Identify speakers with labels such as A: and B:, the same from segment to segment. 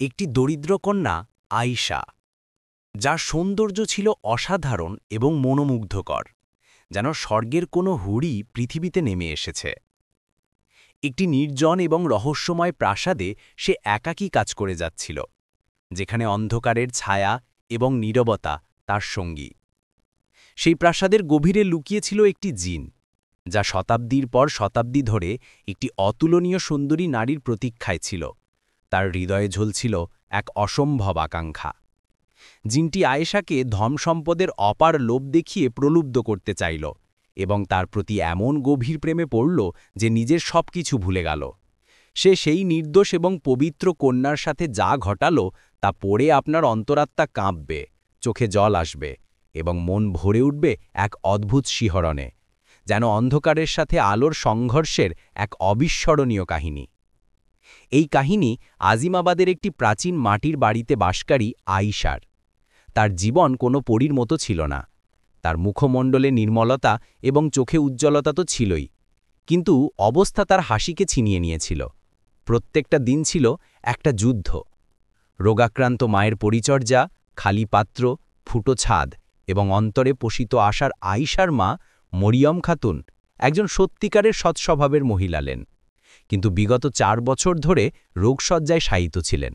A: একটি দরিদ্র কন্যা আয়িশা, যার সৌন্দর্য ছিল অসাধারণ এবং মনোমুগ্ধকর, যেন স্বর্গের কোনো হুড়ি পৃথিবীতে নেমে এসেছে। একটি নির্জন এবং রহস্যময় প্রাসাদে সে একাকী কাজ করে যাচ্ছিল, যেখানে অন্ধকারের ছায়া এবং নীরবতা তার সঙ্গী। সেই প্রাসাদের গভীরে লুকিয়েছিল একটি জিন, যা শতাব্দীর পর শতাব্দী ধরে একটি অতুলনীয় সুন্দরী নারীর প্রতীক্ষায় ছিল। তার হৃদয়ে ঝুলছিল এক অসম্ভব আকাঙ্ক্ষা। জিনটি আয়েশাকে ধনসম্পদের অপার লোভ দেখিয়ে প্রলুব্ধ করতে চাইল এবং তার প্রতি এমন গভীর প্রেমে পড়ল যে নিজের সবকিছু ভুলে গেল। সে সেই নির্দোষ এবং পবিত্র কন্যার সাথে যা ঘটাল তা পড়ে আপনার অন্তরাত্মা কাঁপবে, চোখে জল আসবে এবং মন ভরে উঠবে এক অদ্ভুত শিহরণে, যেন অন্ধকারের সাথে আলোর সংঘর্ষের এক অবিস্মরণীয় কাহিনী। এই কাহিনী আজিমাবাদের একটি প্রাচীন মাটির বাড়িতে বাসকারী আয়িশার। তার জীবন কোনো পরীর মতো ছিল না। তার মুখমণ্ডলে নির্মলতা এবং চোখে উজ্জ্বলতা তো ছিলই, কিন্তু অবস্থা তার হাসিকে ছিনিয়ে নিয়েছিল। প্রত্যেকটা দিন ছিল একটা যুদ্ধ। রোগাক্রান্ত মায়ের পরিচর্যা, খালি পাত্র, ফুটো ছাদ এবং অন্তরে পোষিত আশার আয়িশার মা মরিয়ম খাতুন একজন সত্যিকারের সৎস্বভাবের মহিলালেন, কিন্তু বিগত 4 বছর ধরে রোগশয্যায় শায়িত ছিলেন।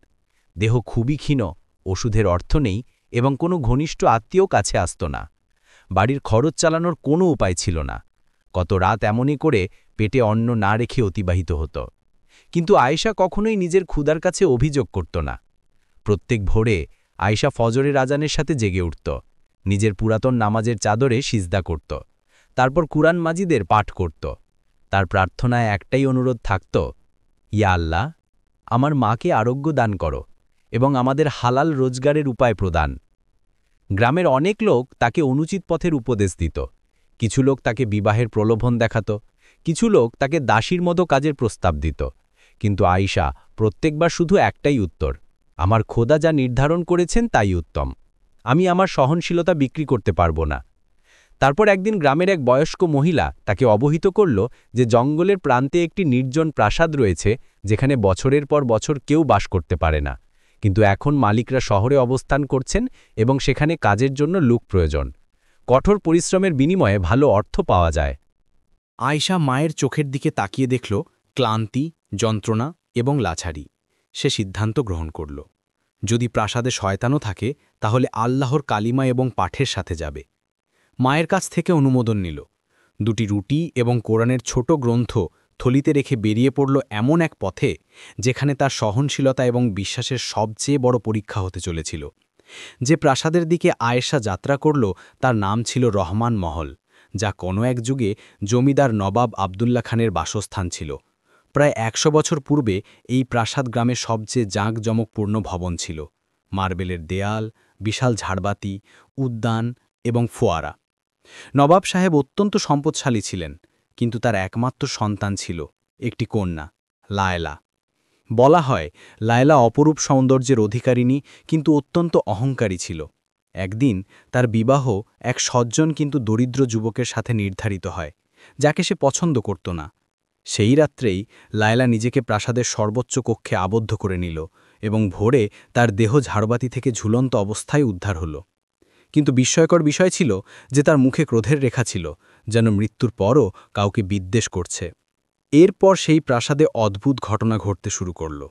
A: দেহ খুবই ক্ষীণ, ওষুধের অর্থ নেই এবং কোনো ঘনিষ্ঠ আত্মীয় কাছে আসত না। বাড়ির খরচ চালানোর কোনো উপায় ছিল না। কত রাত এমনই করে পেটে অন্ন না রেখে অতিবাহিত হতো। কিন্তু আয়েশা কখনোই নিজের ক্ষুধার কাছে অভিযোগ করত না। প্রত্যেক ভোরে আয়েশা ফজরের আজানের সাথে জেগে উঠত, নিজের পুরাতন নামাজের চাদরে সিজদা করত, তারপর কুরআন মাজিদের পাঠ করত। তার প্রার্থনায় একটাই অনুরোধ থাকত, ইয়া আল্লাহ, আমার মাকে আরোগ্য দান করো এবং আমাদের হালাল রোজগারের উপায় প্রদান। গ্রামের অনেক লোক তাকে অনুচিত পথের উপদেশ দিত। কিছু লোক তাকে বিবাহের প্রলোভন দেখাত, কিছু লোক তাকে দাসীর মতো কাজের প্রস্তাব দিত। কিন্তু আয়েশা প্রত্যেকবার শুধু একটাই উত্তর, আমার খোদা যা নির্ধারণ করেছেন তাই উত্তম। আমি আমার সহনশীলতা বিক্রি করতে পারব না। তারপর একদিন গ্রামের এক বয়স্ক মহিলা তাকে অবহিত করল যে জঙ্গলের প্রান্তে একটি নির্জন প্রাসাদ রয়েছে, যেখানে বছরের পর বছর কেউ বাস করতে পারে না, কিন্তু এখন মালিকরা শহরে অবস্থান করছেন এবং সেখানে কাজের জন্য লোক প্রয়োজন। কঠোর পরিশ্রমের বিনিময়ে ভালো অর্থ পাওয়া যায়।
B: আয়েশা মায়ের চোখের দিকে তাকিয়ে দেখল ক্লান্তি, যন্ত্রণা এবং লাছাড়ি। সে সিদ্ধান্ত গ্রহণ করল, যদি প্রাসাদে শয়তানও থাকে তাহলে আল্লাহর কালিমা এবং পাঠের সাথে যাবে। মায়ের কাছ থেকে অনুমোদন নিল। 2টি রুটি এবং কোরআনের ছোট গ্রন্থ থলিতে রেখে বেরিয়ে পড়ল এমন এক পথে যেখানে তার সহনশীলতা এবং বিশ্বাসের সবচেয়ে বড় পরীক্ষা হতে চলেছিল। যে প্রাসাদের দিকে আয়েশা যাত্রা করল তার নাম ছিল রহমান মহল, যা কোনো এক যুগে জমিদার নবাব আবদুল্লাহ খানের বাসস্থান ছিল। প্রায় 100 বছর পূর্বে এই প্রাসাদ গ্রামের সবচেয়ে জাঁকজমকপূর্ণ ভবন ছিল। মার্বেলের দেয়াল, বিশাল ঝাড়বাতি, উদ্যান এবং ফোয়ারা। নবাব সাহেব অত্যন্ত সম্পদশালী ছিলেন, কিন্তু তার একমাত্র সন্তান ছিল একটি কন্যা, লায়লা। বলা হয় লায়লা অপরূপ সৌন্দর্যের অধিকারিণী, কিন্তু অত্যন্ত অহংকারী ছিল। একদিন তার বিবাহ এক সজ্জন কিন্তু দরিদ্র যুবকের সাথে নির্ধারিত হয়, যাকে সে পছন্দ করত না। সেই রাত্রেই লায়লা নিজেকে প্রাসাদের সর্বোচ্চ কক্ষে আবদ্ধ করে নিল এবং ভোরে তার দেহ ঝাড়বাতি থেকে ঝুলন্ত অবস্থায় উদ্ধার হল। কিন্তু বিস্ময়কর বিষয় ছিল যে তার মুখে ক্রোধের রেখা ছিল, যেন মৃত্যুর পরও কাউকে বিদ্বেষ করছে। এরপর সেই প্রাসাদে অদ্ভুত ঘটনা ঘটতে শুরু করল।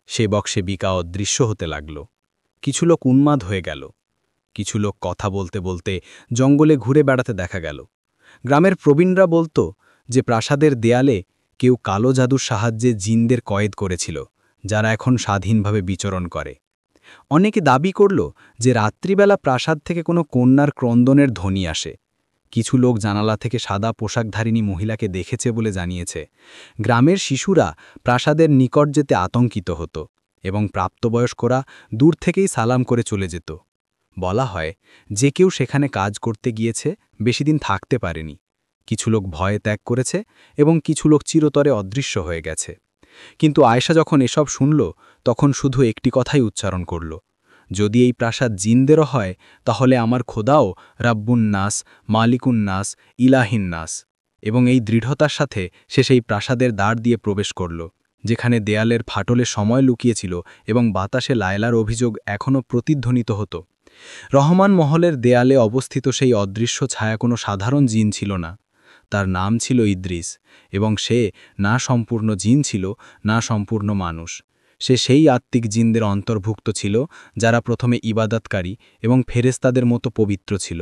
B: সেবক সেবিকা অদৃশ্য হতে লাগল। কিছু লোক উন্মাদ হয়ে গেল, কিছু লোক কথা বলতে বলতে জঙ্গলে ঘুরে বেড়াতে দেখা গেল। গ্রামের প্রবীণরা বলতো যে প্রাসাদের দেয়ালে কেউ কালো জাদুর সাহায্যে জিনদের কয়েদ করেছিল, যারা এখন স্বাধীনভাবে বিচরণ করে। অনেকে দাবি করল যে রাত্রিবেলা প্রাসাদ থেকে কোনো কন্যার ক্রন্দনের ধ্বনি আসে। কিছু লোক জানালা থেকে সাদা পোশাকধারিণী মহিলাকে দেখেছে বলে জানিয়েছে। গ্রামের শিশুরা প্রাসাদের নিকট যেতে আতঙ্কিত হতো এবং প্রাপ্তবয়স্করা দূর থেকেই সালাম করে চলে যেত। বলা হয় যে কেউ সেখানে কাজ করতে গিয়েছে বেশিদিন থাকতে পারেনি। কিছু লোক ভয়ে ত্যাগ করেছে এবং কিছু লোক চিরতরে অদৃশ্য হয়ে গেছে। কিন্তু আয়েশা যখন এসব শুনল, তখন শুধু একটি কথাই উচ্চারণ করল, যদি এই প্রাসাদ জিনদেরও হয় তাহলে আমার খোদাও রাব্বুন নাস, মালিকুন নাস, ইলাহিন নাস। এবং এই দৃঢ়তার সাথে সে সেই প্রাসাদের দ্বার দিয়ে প্রবেশ করল যেখানে দেয়ালের ফাটলে সময় লুকিয়েছিল এবং বাতাসে লায়লার অভিযোগ এখনও প্রতিধ্বনিত হতো। রহমান মহলের দেয়ালে অবস্থিত সেই অদৃশ্য ছায়া কোনো সাধারণ জিন ছিল না। তার নাম ছিল ইদ্রিস, এবং সে না সম্পূর্ণ জিন ছিল, না সম্পূর্ণ মানুষ। সে সেই আত্মিক জিনদের অন্তর্ভুক্ত ছিল যারা প্রথমে ইবাদতকারী এবং ফেরেশতাদের মতো পবিত্র ছিল।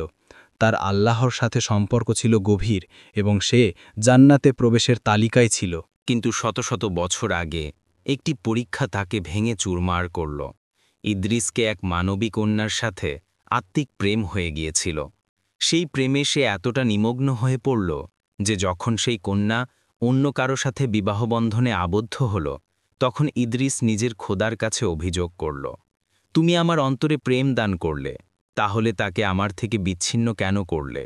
B: তার আল্লাহর সাথে সম্পর্ক ছিল গভীর, এবং সে জান্নাতে প্রবেশের তালিকায় ছিল।
A: কিন্তু শত শত বছর আগে একটি পরীক্ষা তাকে ভেঙে চুরমার করল। ইদ্রিসকে এক মানবী কন্যার সাথে আত্মিক প্রেম হয়ে গিয়েছিল। সেই প্রেমে সে এতটা নিমগ্ন হয়ে পড়ল যে যখন সেই কন্যা অন্য কারো সাথে বিবাহবন্ধনে আবদ্ধ হল, তখন ইদ্রিস নিজের খোদার কাছে অভিযোগ করল, তুমি আমার অন্তরে প্রেম দান করলে, তাহলে তাকে আমার থেকে বিচ্ছিন্ন কেন করলে?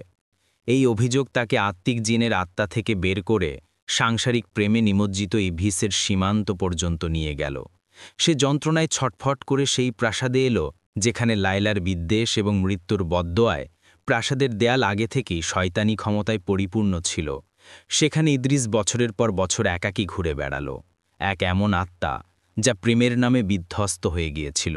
A: এই অভিযোগ তাকে আত্মিক জিনের আত্মা থেকে বের করে সাংসারিক প্রেমে নিমজ্জিত ইবলিসের সীমান্ত পর্যন্ত নিয়ে গেল। সে যন্ত্রণায় ছটফট করে সেই প্রাসাদে এলো যেখানে লায়লার বিদ্বেষ এবং মৃত্যুর বদ্দোয়ায় প্রাসাদের দেয়াল আগে থেকেই শয়তানি ক্ষমতায় পরিপূর্ণ ছিল। সেখানে ইদ্রিস বছরের পর বছর একাকী ঘুরে বেড়াল, এক এমন আত্মা যা প্রেমের নামে বিধ্বস্ত হয়ে গিয়েছিল।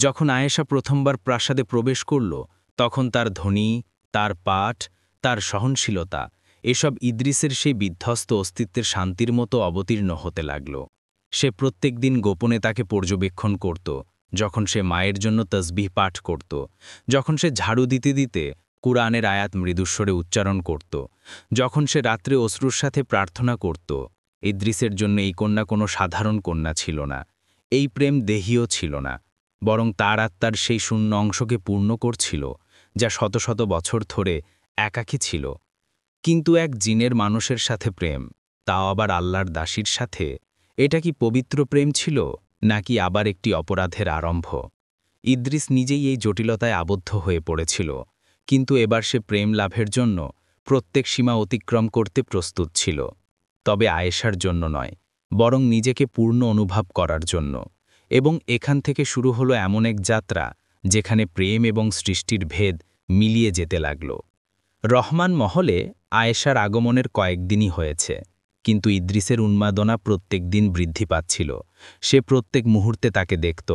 A: যখন আয়েশা প্রথমবার প্রাসাদে প্রবেশ করল, তখন তার ধ্বনি, তার পাঠ, তার সহনশীলতা এসব ইদ্রিসের সেই বিধ্বস্ত অস্তিত্বের শান্তির মতো অবতীর্ণ হতে লাগল। সে প্রত্যেক দিন গোপনে তাকে পর্যবেক্ষণ করত, যখন সে মায়ের জন্য তসবিহ পাঠ করত, যখন সে ঝাড়ু দিতে দিতে কুরআনের আয়াত মৃদুস্বরে উচ্চারণ করত, যখন সে রাত্রে অশ্রুর সাথে প্রার্থনা করত। ইদ্রিসের জন্য এই কন্যা কোনো সাধারণ কন্যা ছিল না। এই প্রেম দেহীয় ছিল না, বরং তার আত্মার সেই শূন্য অংশকে পূর্ণ করছিল যা শত শত বছর ধরে একাকী ছিল। কিন্তু এক জিনের মানুষের সাথে প্রেম, তাও আবার আল্লাহর দাসীর সাথে, এটা কি পবিত্র প্রেম ছিল, নাকি আবার একটি অপরাধের আরম্ভ? ইদ্রিস নিজেই এই জটিলতায় আবদ্ধ হয়ে পড়েছিল, কিন্তু এবার সে প্রেম লাভের জন্য প্রত্যেক সীমা অতিক্রম করতে প্রস্তুত ছিল। তবে আয়েশার জন্য নয়, বরং নিজেকে পূর্ণ অনুভব করার জন্য। এবং এখান থেকে শুরু হলো এমন এক যাত্রা যেখানে প্রেম এবং সৃষ্টির ভেদ মিলিয়ে যেতে লাগল। রহমান মহলে আয়েশার আগমনের কয়েকদিনই হয়েছে, কিন্তু ইদ্রিসের উন্মাদনা প্রত্যেক দিন বৃদ্ধি পাচ্ছিল। সে প্রত্যেক মুহূর্তে তাকে দেখত,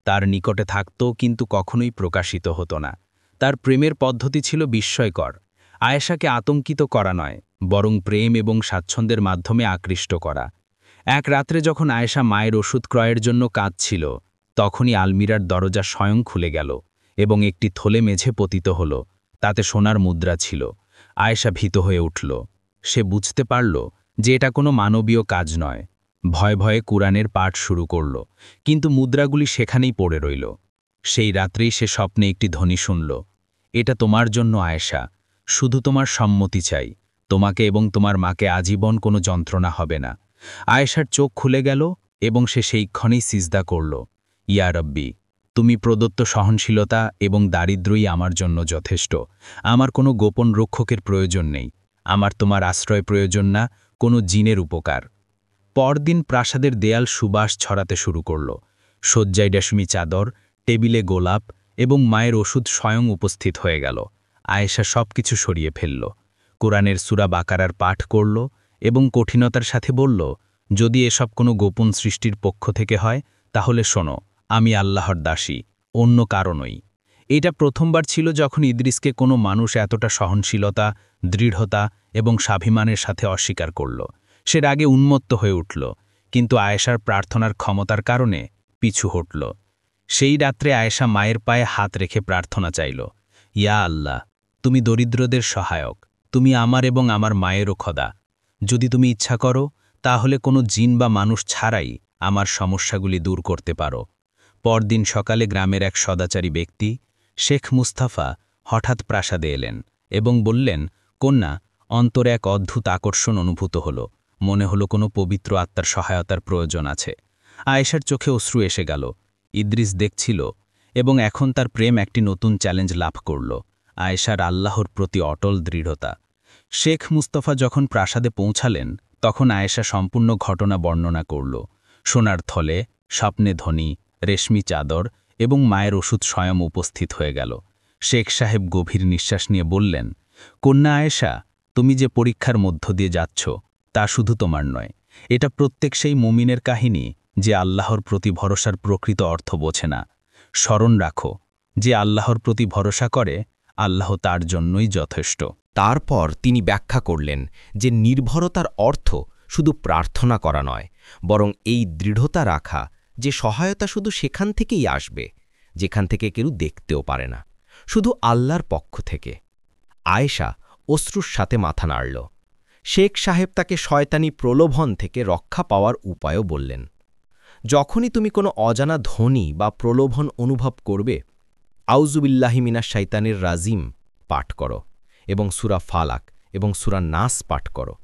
A: তার নিকটে থাকত, কিন্তু কখনোই প্রকাশিত হতো না। তার প্রেমের পদ্ধতি ছিল বিস্ময়কর। আয়েশাকে আতঙ্কিত করা নয়, বরং প্রেম এবং স্বাচ্ছন্দ্যের মাধ্যমে আকৃষ্ট করা। এক রাত্রে যখন আয়েশা মায়ের ওষুধ ক্রয়ের জন্য কাঁদছিল, তখনই আলমিরার দরজা স্বয়ং খুলে গেল এবং একটি থলে মেঝে পতিত হল। তাতে সোনার মুদ্রা ছিল। আয়েশা ভীত হয়ে উঠল। সে বুঝতে পারল যে এটা কোনো মানবীয় কাজ নয়। ভয়ে ভয়ে কুরআনের পাঠ শুরু করল, কিন্তু মুদ্রাগুলি সেখানেই পড়ে রইল। সেই রাত্রেই সে স্বপ্নে একটি ধ্বনি শুনল, এটা তোমার জন্য আয়েশা, শুধু তোমার সম্মতি চাই, তোমাকে এবং তোমার মাকে আজীবন কোনো যন্ত্রণা হবে না। আয়েশার চোখ খুলে গেল এবং সে সেই ক্ষণেই সিজদা করল, ইয়া রব্বি, তুমি প্রদত্ত সহনশীলতা এবং দারিদ্র্যই আমার জন্য যথেষ্ট। আমার কোনো গোপন রক্ষকের প্রয়োজন নেই, আমার তোমার আশ্রয় প্রয়োজন না, কোনো জিনের উপকার। পরদিন প্রাসাদের দেয়াল সুবাস ছড়াতে শুরু করল। শয্যায় রেশমি চাদর, টেবিলে গোলাপ এবং মায়ের ওষুধ স্বয়ং উপস্থিত হয়ে গেল। আয়েশা সব কিছু সরিয়ে ফেলল, কোরআনের সূরা বাকারার পাঠ করল এবং কঠিনতার সাথে বলল, যদি এসব কোনো গোপন সৃষ্টির পক্ষ থেকে হয়, তাহলে শোনো, আমি আল্লাহর দাসী, অন্য কারণই। এটা প্রথমবার ছিল যখন ইদ্রিসকে কোনো মানুষ এতটা সহনশীলতা, দৃঢ়তা এবং স্বাভিমানের সাথে অস্বীকার করল। সে রাগে উন্মত্ত হয়ে উঠল, কিন্তু আয়েশার প্রার্থনার ক্ষমতার কারণে পিছু হটল। সেই রাত্রে আয়েশা মায়ের পায়ে হাত রেখে প্রার্থনা চাইল, ইয়া আল্লাহ, তুমি দরিদ্রদের সহায়ক, তুমি আমার এবং আমার মায়েরও খোদা। যদি তুমি ইচ্ছা করো, তাহলে কোনো জিন বা মানুষ ছাড়াই আমার সমস্যাগুলি দূর করতে পারো। পরদিন সকালে গ্রামের এক সদাচারী ব্যক্তি, শেখ মুস্তাফা, হঠাৎ প্রাসাদে এলেন এবং বললেন, কন্যা, অন্তরে এক অদ্ভুত আকর্ষণ অনুভূত হল, মনে হলো কোনো পবিত্র আত্মার সহায়তার প্রয়োজন আছে। আয়েশার চোখে অশ্রু এসে গেল। ইদ্রিস দেখছিল, এবং এখন তার প্রেম একটি নতুন চ্যালেঞ্জ লাভ করল, আয়েশার আল্লাহর প্রতি অটল দৃঢ়তা। শেখ মুস্তাফা যখন প্রাসাদে পৌঁছালেন, তখন আয়েশা সম্পূর্ণ ঘটনা বর্ণনা করল। সোনার থলে, স্বপ্নে ধ্বনি, রেশমি চাদর এবং মায়ের ওষুধ স্বয়ং উপস্থিত হয়ে গেল। শেখ সাহেব গভীর নিঃশ্বাস নিয়ে বললেন, কন্যা আয়েশা, তুমি যে পরীক্ষার মধ্য দিয়ে যাচ্ছ, তা শুধু তোমার নয়,
C: এটা প্রত্যেক সেই মুমিনের কাহিনী যে আল্লাহর প্রতি ভরসার প্রকৃত অর্থ বোঝে না। স্মরণ রাখো, যে আল্লাহর প্রতি ভরসা করে আল্লাহ তার জন্যই যথেষ্ট।
A: তারপর তিনি ব্যাখ্যা করলেন যে নির্ভরতার অর্থ শুধু প্রার্থনা করা নয়, বরং এই দৃঢ়তা রাখা যে সহায়তা শুধু সেখান থেকেই আসবে যেখান থেকে কেউ দেখতেও পারে না, শুধু আল্লাহর পক্ষ থেকে। আয়েশা অশ্রুর সাথে মাথা নাড়ল। শেখ সাহেব তাকে শয়তানি প্রলোভন থেকে রক্ষা পাওয়ার উপায়ও বললেন। যখনই তুমি কোনো অজানা ধ্বনি বা প্রলোভন অনুভব করবে, আউযুবিল্লাহি মিনাশ শাইতানির রাজিম পাঠ করো এবং সূরা ফালাক এবং সূরা নাস পাঠ করো।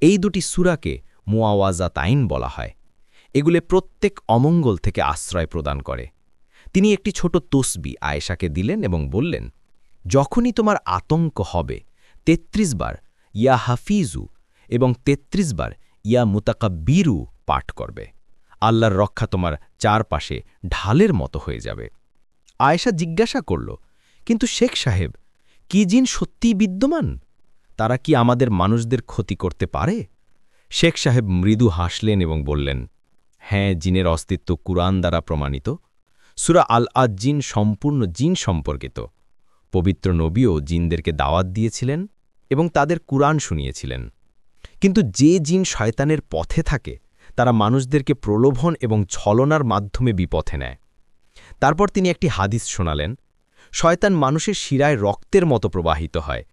A: এই দুটি সূরাকে মুআওয়াযাতাইন বলা হয়। এগুলো প্রত্যেক অমঙ্গল থেকে আশ্রয় প্রদান করে। তিনি একটি ছোট তসবিহ আয়েশাকে দিলেন এবং বললেন, যখনই তোমার আতঙ্ক হবে ৩৩ বার ইয়া হাফিজু এবং ৩৩ বার ইয়া মুতাকাব্বিরু পাঠ করবে। আল্লাহর রক্ষা তোমার চারপাশে ঢালের মতো হয়ে যাবে। আয়েশা জিজ্ঞাসা করল, কিন্তু শেখ সাহেব, কি জিন সত্যিই বিদ্যমান? তারা কি আমাদের মানুষদের ক্ষতি করতে পারে? শেখ সাহেব মৃদু হাসলেন এবং বললেন, হ্যাঁ, জিনের অস্তিত্ব কুরআন দ্বারা প্রমাণিত। সূরা আল-জিন সম্পূর্ণ জিন সম্পর্কিত। পবিত্র নবীও জিনদেরকে দাওয়াত দিয়েছিলেন এবং তাদের কুরআন শুনিয়েছিলেন। কিন্তু যে জিন শয়তানের পথে থাকে তারা মানুষদেরকে প্রলোভন এবং ছলনার মাধ্যমে বিপথে নেয়। তারপর তিনি একটি হাদিস শোনালেন, শয়তান মানুষের শিরায় রক্তের মতো প্রবাহিত হয়,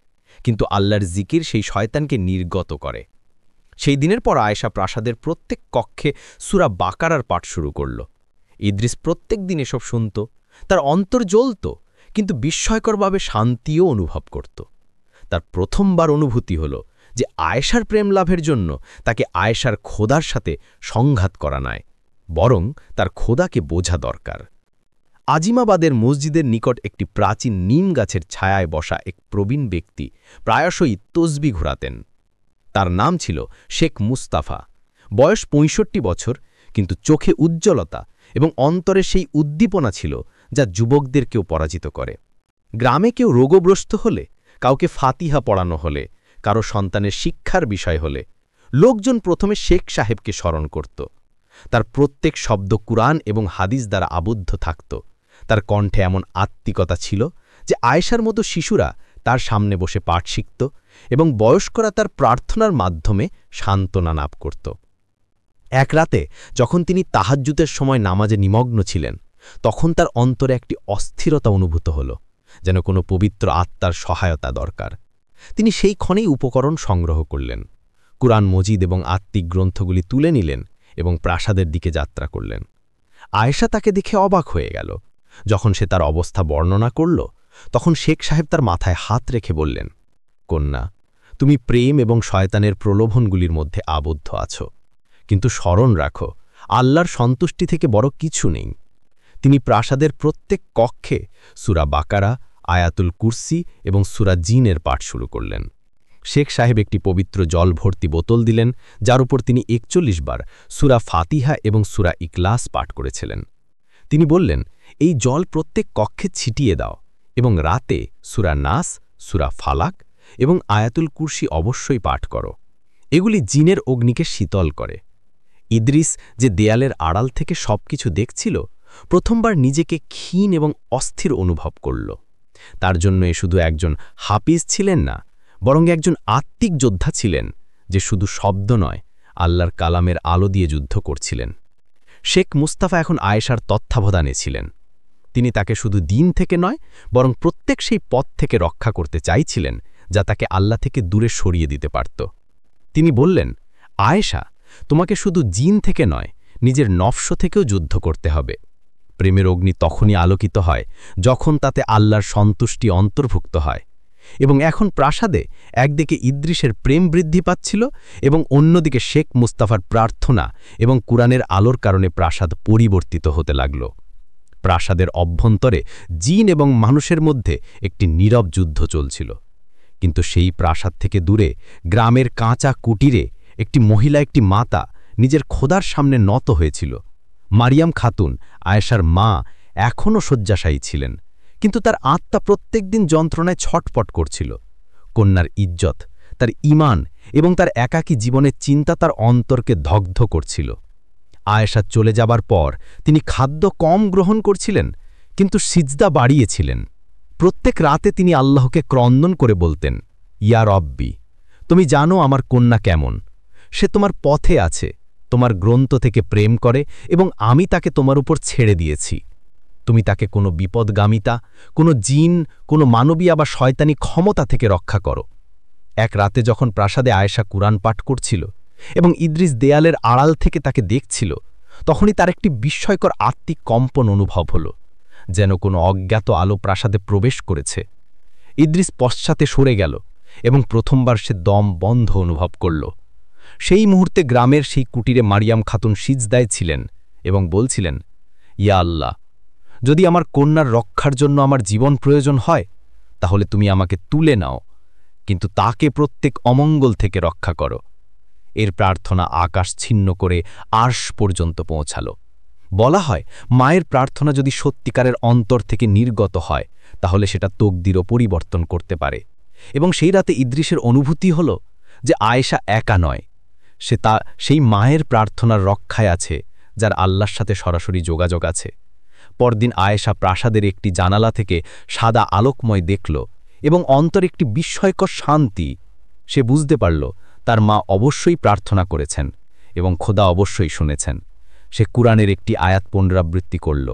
A: কিন্তু আল্লাহর জিকির সেই শয়তানকে নির্গত করে। সেই দিনের পর আয়েশা প্রাসাদের প্রত্যেক কক্ষে সূরা বাকারার পাঠ শুরু করল। ইদ্রিস প্রত্যেক দিন এসব শুনত, তার অন্তর জ্বলত, কিন্তু বিস্ময়করভাবে শান্তিও অনুভব করত। তার প্রথমবার অনুভূতি হল যে আয়েশার প্রেম লাভের জন্য তাকে আয়েশার খোদার সাথে সংঘাত করা নয়, বরং তার খোদাকে বোঝা দরকার। আজিমাবাদের মসজিদের নিকট একটি প্রাচীন নিম গাছের ছায়ায় বসা এক প্রবীণ ব্যক্তি প্রায়শই তসবিহ ঘোরাতেন। তার নাম ছিল শেখ মুস্তাফা। বয়স ৬৫ বছর, কিন্তু চোখে উজ্জ্বলতা এবং অন্তরে সেই উদ্দীপনা ছিল যা যুবকদেরকেও পরাজিত করে। গ্রামে কেউ রোগগ্রস্ত হলে, কাউকে ফাতিহা পড়ানো হলে, কারো সন্তানের শিক্ষার বিষয় হলে, লোকজন প্রথমে শেখ সাহেবকে স্মরণ করত। তার প্রত্যেক শব্দ কুরআন এবং হাদিস দ্বারা আবদ্ধ থাকত। তার কণ্ঠে এমন আত্মিকতা ছিল যে আয়েশার মতো শিশুরা তার সামনে বসে পাঠ শিখত এবং বয়স্করা তার প্রার্থনার মাধ্যমে সান্ত্বনা লাভ করত। এক রাতে যখন তিনি তাহাজ্জুদের সময় নামাজে নিমগ্ন ছিলেন, তখন তার অন্তরে একটি অস্থিরতা অনুভূত হল, যেন কোনো পবিত্র আত্মার সহায়তা দরকার। তিনি সেই ক্ষণেই উপকরণ সংগ্রহ করলেন, কুরআন মজিদ এবং আত্মিক গ্রন্থগুলি তুলে নিলেন এবং প্রাসাদের দিকে যাত্রা করলেন। আয়েশা তাকে দেখে অবাক হয়ে গেল। যখন সে তার অবস্থা বর্ণনা করল, তখন শেখ সাহেব তার মাথায় হাত রেখে বললেন, কন্যা, তুমি প্রেম এবং শয়তানের প্রলোভনগুলির মধ্যে আবদ্ধ আছো, কিন্তু স্মরণ রাখো, আল্লাহর সন্তুষ্টি থেকে বড় কিছু নেই। তিনি প্রাসাদের প্রত্যেক কক্ষে সূরা বাকারা, আয়াতুল কুরসি এবং সূরা জিনের পাঠ শুরু করলেন। শেখ সাহেব একটি পবিত্র জল ভর্তি বোতল দিলেন, যার উপর তিনি ৪১ বার সূরা ফাতিহা এবং সূরা ইখলাস পাঠ করেছিলেন। তিনি বললেন, এই জল প্রত্যেক কক্ষে ছিটিয়ে দাও এবং রাতে সূরা নাস, সূরা ফালাক এবং আয়াতুল কুরসি অবশ্যই পাঠ করো। এগুলি জিনের অগ্নিকে শীতল করে। ইদ্রিস, যে দেয়ালের আড়াল থেকে সবকিছু দেখছিল, প্রথমবার নিজেকে ক্ষীণ এবং অস্থির অনুভব করল। তার জন্য এ শুধু একজন হাফিজ ছিলেন না, বরং একজন আত্মিক যোদ্ধা ছিলেন, যে শুধু শব্দ নয়, আল্লাহর কালামের আলো দিয়ে যুদ্ধ করছিলেন। শেখ মুস্তাফা এখন আয়েশার তত্ত্বাবধানে ছিলেন। তিনি তাকে শুধু দিন থেকে নয়, বরং প্রত্যেক সেই পথ থেকে রক্ষা করতে চাইছিলেন যা তাকে আল্লাহ থেকে দূরে সরিয়ে দিতে পারত। তিনি বললেন, আয়েশা, তোমাকে শুধু জিন থেকে নয়, নিজের নফস থেকেও যুদ্ধ করতে হবে। প্রেমের অগ্নি তখনই আলোকিত হয় যখন তাতে আল্লাহর সন্তুষ্টি অন্তর্ভুক্ত হয়। এবং এখন প্রাসাদে একদিকে ইদ্রিসের প্রেম বৃদ্ধি পাচ্ছিল এবং অন্যদিকে শেখ মুস্তাফার প্রার্থনা এবং কুরআনের আলোর কারণে প্রাসাদ পরিবর্তিত হতে লাগল। প্রাসাদের অভ্যন্তরে জিন এবং মানুষের মধ্যে একটি নীরব যুদ্ধ চলছিল। কিন্তু সেই প্রাসাদ থেকে দূরে গ্রামের কাঁচা কুটিরে একটি মহিলা, একটি মাতা নিজের খোদার সামনে নত হয়েছিল। মারিয়াম খাতুন, আয়েশার মা, এখনও শয্যাশায়ী ছিলেন, কিন্তু তার আত্মা প্রত্যেক দিন যন্ত্রণায় ছটপট করছিল। কন্যার ইজ্জত, তার ঈমান
B: এবং তার একাকী জীবনের চিন্তা তার অন্তরকে দগ্ধ করছিল। আয়েশা চলে যাবার পর তিনি খাদ্য কম গ্রহণ করছিলেন, কিন্তু সিজদা বাড়িয়েছিলেন। প্রত্যেক রাতে তিনি আল্লাহকে ক্রন্দন করে বলতেন, ইয়া রব্বি, তুমি জানো আমার কন্যা কেমন। সে তোমার পথে আছে, তোমার গ্রন্থ থেকে প্রেম করে এবং আমি তাকে তোমার উপর ছেড়ে দিয়েছি। তুমি তাকে কোনো বিপদগামিতা, কোনো জিন, কোনো মানবীয় বা শয়তানি ক্ষমতা থেকে রক্ষা করো। এক রাতে যখন প্রাসাদে আয়েশা কুরআন পাঠ করছিল এবং ইদ্রিস দেয়ালের আড়াল থেকে তাকে দেখছিল, তখনই তার একটি বিস্ময়কর আত্মিক কম্পন অনুভব হল, যেন কোনো অজ্ঞাত আলো প্রাসাদে প্রবেশ করেছে। ইদ্রিস পশ্চাতে সরে গেল এবং প্রথমবার সে দম বন্ধ অনুভব করল। সেই মুহূর্তে গ্রামের সেই কুটিরে মারিয়াম খাতুন সিজদায় ছিলেন এবং বলছিলেন, ইয়া আল্লাহ, যদি আমার কন্যার রক্ষার জন্য আমার জীবন প্রয়োজন হয়, তাহলে তুমি আমাকে তুলে নাও, কিন্তু তাকে প্রত্যেক অমঙ্গল থেকে রক্ষা করো। এর প্রার্থনা আকাশ ছিন্ন করে আরশ পর্যন্ত পৌঁছাল। বলা হয়, মায়ের প্রার্থনা যদি সত্যিকারের অন্তর থেকে নির্গত হয়, তাহলে সেটা তকদিরও পরিবর্তন করতে পারে। এবং সেই রাতে ইদ্রিসের অনুভূতি হল যে আয়েশা একা নয়, সেই মায়ের প্রার্থনার রক্ষায় আছে, যার আল্লাহর সাথে সরাসরি যোগাযোগ আছে। পরদিন আয়েশা প্রাসাদের একটি জানালা থেকে সাদা আলোকময় দেখল এবং অন্তর একটি বিস্ময়কর শান্তি। সে বুঝতে পারল তার মা অবশ্যই প্রার্থনা করেছেন এবং খোদা অবশ্যই শুনেছেন। সে কুরআনের একটি আয়াত পুনরাবৃত্তি করল,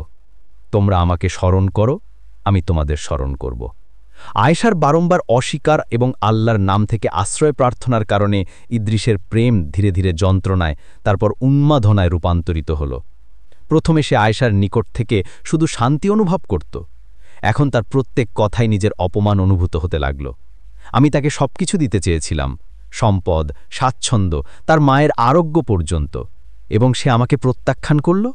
B: তোমরা আমাকে স্মরণ করো, আমি তোমাদের স্মরণ করব। আয়েশার বারংবার অস্বীকার এবং আল্লাহর নাম থেকে আশ্রয় প্রার্থনার কারণে ইদ্রিসের প্রেম ধীরে ধীরে যন্ত্রণায়, তারপর উন্মাদনায় রূপান্তরিত হল। প্রথমে সে আয়েশার নিকট থেকে শুধু শান্তি অনুভব করত, এখন তার প্রত্যেক কথাই নিজের অপমান অনুভূত হতে লাগল। আমি তাকে সবকিছু দিতে চেয়েছিলাম, সম্পদ, স্বাচ্ছন্দ্য, তার মায়ের আরোগ্য পর্যন্ত, এবং সে আমাকে প্রত্যাখ্যান করল।